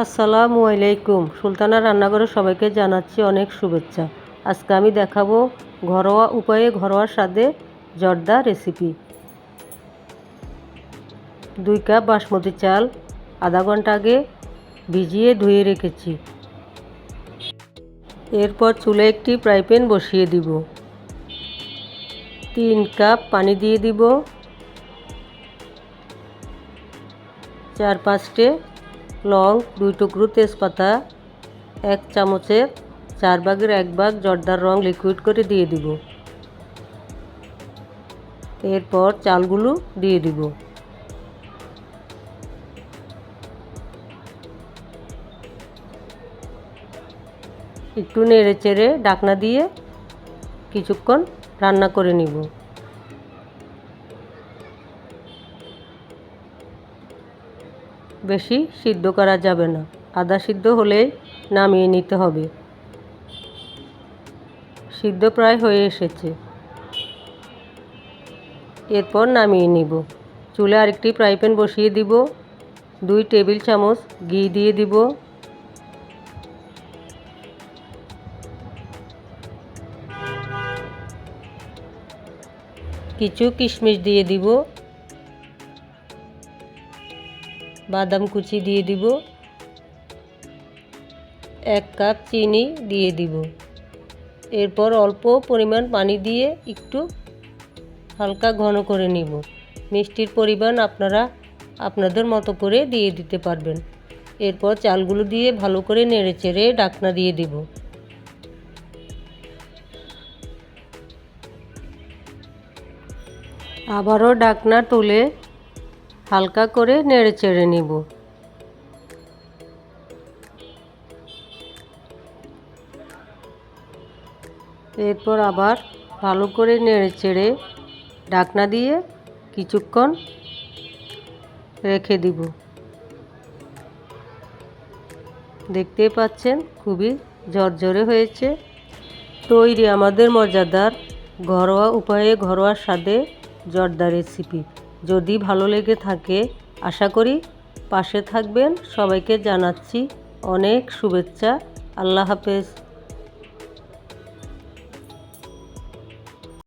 আসসালামু আলাইকুম। সুলতানা রান্নাঘরে সবাইকে জানাচ্ছি অনেক শুভেচ্ছা। আজকে আমি দেখাবো ঘরোয়া উপায়ে ঘরোয়া স্বাদে জর্দা রেসিপি। 2 কাপ বাসমতি চাল আধা ঘন্টা আগে ভিজিয়ে ধুয়ে রেখেছি। এরপর চুলায় একটি ফ্রাই প্যান বসিয়ে দিব। 3 কাপ পানি দিয়ে দিব। 4-5টে লং, 2 টুকরো তেজপাতা, 1 চামচের 4 ভাগের 1 ভাগ জর্দার রং লিকুইড করে দিয়ে দিব। এরপর চালগুলো দিয়ে দিব। একটু নেড়ে চেড়ে ঢাকনা দিয়ে কিছুক্ষণ রান্না করে নিব। বেশি সিদ্ধ করা যাবে না, আধা সিদ্ধ হলেই নামিয়ে নিতে হবে। সিদ্ধ প্রায় হয়ে এসেছে, এরপর নামিয়ে নিব। চুলে আরেকটি ফ্রাই প্যান বসিয়ে দিব। 2 টেবিল চামচ ঘি দিয়ে দিব। কিছু কিশমিশ দিয়ে দিব। বাদাম কুচি দিয়ে দিব। 1 কাপ চিনি দিয়ে দিব। এরপর অল্প পরিমাণ পানি দিয়ে একটু হালকা ঘন করে নিব। মিষ্টির পরিমাণ আপনারা আপনাদের মতো করে দিয়ে দিতে পারবেন। এরপর চালগুলো দিয়ে ভালো করে নেড়ে চেড়ে ঢাকনা দিয়ে দিব। আবারও ঢাকনা তুলে হালকা করে নেড়ে চেড়ে নিব। এরপর আবার ভালো করে নেড়ে চেড়ে ঢাকনা দিয়ে কিছুক্ষণ রেখে দিব। দেখতেই পাচ্ছেন খুবই ঝরঝরে হয়েছে। তৈরি আমাদের মজাদার ঘরোয়া উপায়ে ঘরোয়া স্বাদে জর্দা রেসিপি। যদি ভালো লেগে থাকে আশা করি পাশে থাকবেন। সবাইকে জানাচ্ছি অনেক শুভেচ্ছা। আল্লাহ হাফেজ।